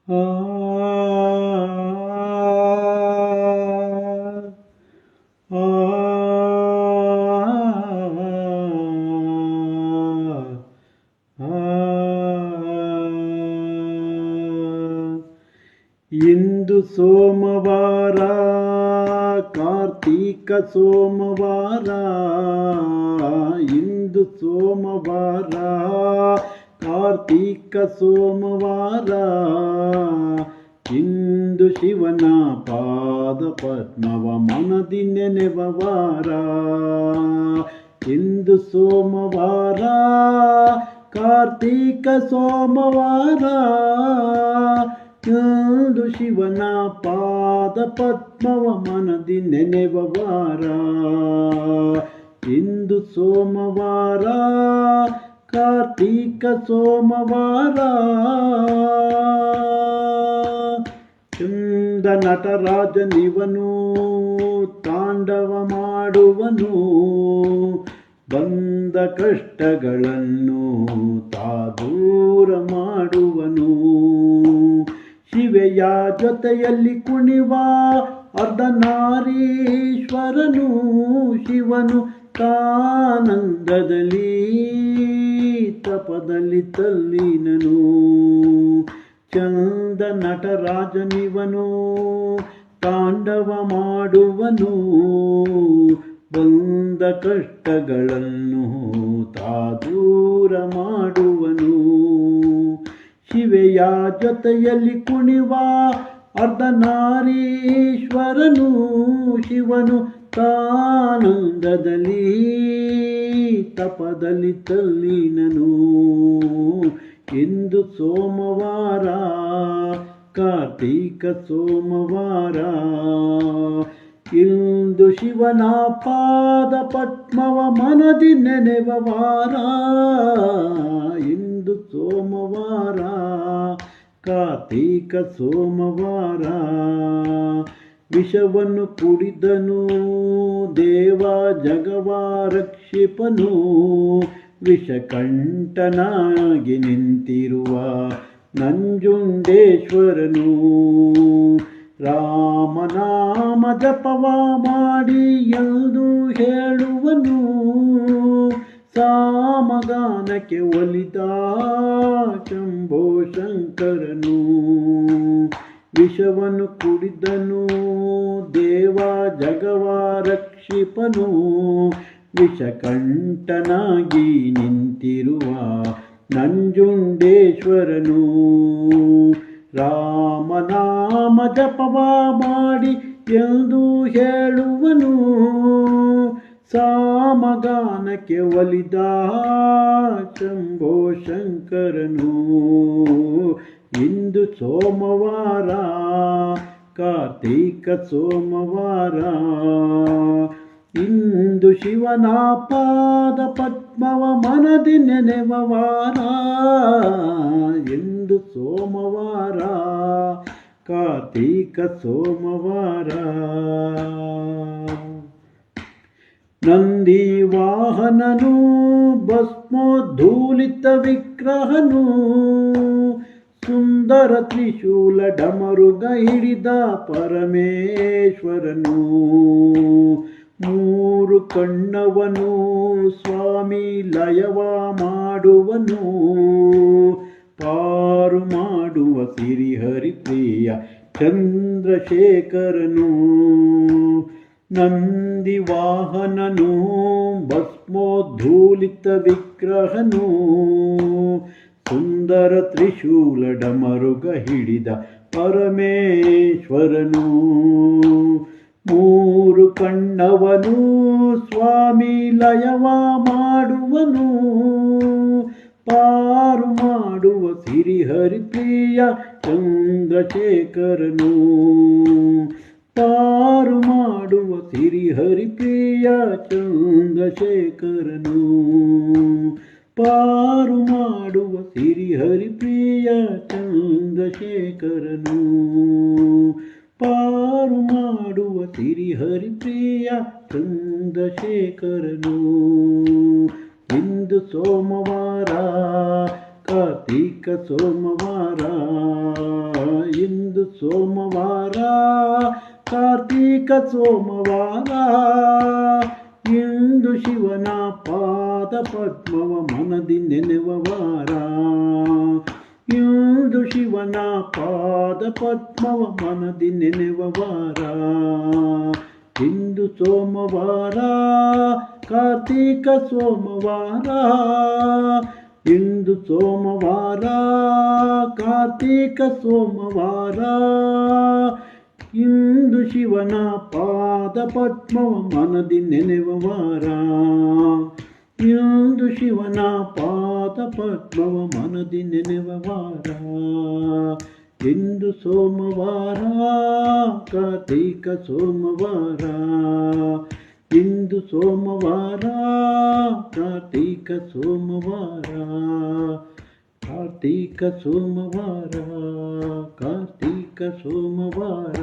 ಆ ಆ ಇಂದು ಸೋಮವಾರ, ಕಾರ್ತೀಕ ಸೋಮವಾರ. ಇಂದು ಸೋಮವಾರ, ಕಾರ್ತೀಕ ಸೋಮವಾರ. ಇಂದು ಶಿವನ ಪಾದ ಪದ್ಮವ ಮನದಿ ನೆನೆವ ವಾರ. ಇಂದು ಸೋಮವಾರ, ಕಾರ್ತೀಕ ಸೋಮವಾರ. ಇಂದು ಶಿವನ ಪಾದ ಪದ್ಮವ ಮನದಿ ನೆನೆವ ವಾರ. ಇಂದು ಸೋಮವಾರ, ಕಾರ್ತೀಕ ಸೋಮವಾರ. ಚಂದ ನಟರಾಜನಿವನು ತಾಂಡವ ಮಾಡುವನು. ಬಂದ ಕಷ್ಟಗಳನ್ನು ತಾ ದೂರ ಮಾಡುವನು. ಶಿವೆಯ ಜೊತೆಯಲ್ಲಿ ಕುಣಿವ ಅರ್ಧನಾರೀಶ್ವರನು. ಶಿವನು ತಾನಂದದಲ್ಲಿ ತಪದಲ್ಲಿ ತಲ್ಲೀನನು. ಚಂದ ನಟರಾಜನಿವನು ತಾಂಡವ ಮಾಡುವನು. ಬಂದ ಕಷ್ಟಗಳನ್ನು ತಾ ದೂರ ಮಾಡುವನು. ಶಿವೆಯ ಜೊತೆಯಲ್ಲಿ ಕುಣಿವ ಅರ್ಧನಾರೀಶ್ವರನು. ಶಿವನು ತಾನಂದದಲ್ಲಿ ತಪದಲ್ಲಿ ತಲ್ಲೀನನು. ಇಂದು ಸೋಮವಾರ, ಕಾರ್ತೀಕ ಸೋಮವಾರ. ಇಂದು ಶಿವನ ಪಾದ ಪದ್ಮವ ಮನದಿ ನೆನೆವ ವಾರ. ಇಂದು ಸೋಮವಾರ, ಕಾರ್ತೀಕ ಸೋಮವಾರ. ವಿಷವನ್ನು ಕುಡಿದನು ದೇವ ಜಗವ ರಕ್ಷಿಪನು. ವಿಷಕಂಠನಾಗಿ ನಿಂತಿರುವ ನಂಜುಂಡೇಶ್ವರನು. ರಾಮನಾಮ ಜಪವ ಮಾಡಿ ಎಂದು ಹೇಳುವನು. ಸಾಮಗಾನಕ್ಕೆ ಒಲಿದ ಶಂಭೋ ಶಂಕರನು. ವಿಷವನ್ನು ಕುಡಿದನು ದೇವ ಜಗವ ರಕ್ಷಿಪನು. ವಿಷಕಂಠನಾಗಿ ನಿಂತಿರುವ ನಂಜುಂಡೇಶ್ವರನು. ರಾಮನಾಮ ಜಪವ ಮಾಡಿ ಎಂದು ಹೇಳುವನು. ಸಾಮಗಾನಕ್ಕೆ ಒಲಿದ ಶಂಭೋ ಶಂಕರನು. ಇಂದು ಸೋಮವಾರ, ಕಾರ್ತೀಕ ಸೋಮವಾರ. ಇಂದು ಶಿವನ ಪಾದ ಪದ್ಮವ ಮನದಿ ನೆನೆವ ವಾರ. ಇಂದು ಸೋಮವಾರ, ಕಾರ್ತೀಕ ಸೋಮವಾರ. ನಂದಿ ವಾಹನನು ಭಸ್ಮೋದ್ಧೂಲಿತ ವಿಗ್ರಹನು. ಸುಂದರ ತ್ರಿಶೂಲ ಡಮರುಗ ಹಿಡಿದ ಪರಮೇಶ್ವರನು. ಮೂರು ಕಣ್ಣವನು ಸ್ವಾಮಿ ಲಯವ ಮಾಡುವನು. ಪಾರು ಮಾಡುವ ಸಿರಿಹರಿಪ್ರಿಯ ಚಂದ್ರಶೇಖರನು. ನಂದಿ ವಾಹನನು ಭಸ್ಮೋದ್ಧೂಲಿತ ವಿಗ್ರಹನು. ಸುಂದರ ತ್ರಿಶೂಲ ಡಮರುಗ ಹಿಡಿದ ಪರಮೇಶ್ವರನು. ಮೂರು ಕಣ್ಣವನು ಸ್ವಾಮಿ ಲಯವ ಮಾಡುವನು. ಪಾರು ಮಾಡುವ ಸಿರಿಹರಿಪ್ರಿಯ ಚಂದ್ರಶೇಖರನು. ಪಾರು ಮಾಡುವ ಸಿರಿಹರಿಪ್ರಿಯ ಚಂದ್ರಶೇಖರನು. ಪಾರು ಮಾಡುವ ಸಿರಿಹರಿಪ್ರಿಯ ಚಂದ್ರಶೇಖರನು. ಪಾರು ಮಾಡುವ ಸಿರಿಹರಿಪ್ರಿಯ ಚಂದ್ರಶೇಖರನು. ಇಂದು ಸೋಮವಾರ, ಕಾರ್ತೀಕ ಸೋಮವಾರ. ಕಾರ್ತೀಕ ಸೋಮವಾರ ಇಂದು ಶಿವನ ಪಾದ ಪದ್ಮವ ಮನದಿ ನೆನೆವ ವಾರ ಇಂದು ಶಿವನ ಪಾದ ಪದ್ಮವ ಮನದಿ ನೆನೆವ ವಾರ ಇಂದು ಸೋಮವಾರ ಕಾರ್ತೀಕ ಸೋಮವಾರ ಇಂದು ಸೋಮವಾರ ಕಾರ್ತೀಕ ಸೋಮವಾರ ಇಂದು ಶಿವನ ಪಾದ ಪದ್ಮವ ಮನದಿ ನೆನೆವ ವಾರ ಇಂದು ಶಿವನ ಪಾದ ಪದ್ಮವ ಮನದಿ ನೆನೆವ ವಾರ ಇಂದು ಸೋಮವಾರ ಕಾರ್ತೀಕ ಸೋಮವಾರ ಇಂದು ಸೋಮವಾರ ಕಾರ್ತೀಕ ಸೋಮವಾರ ಕಾರ್ತೀಕ ಸೋಮವಾರ ಕಾರ್ತೀಕ ಸೋಮವಾರ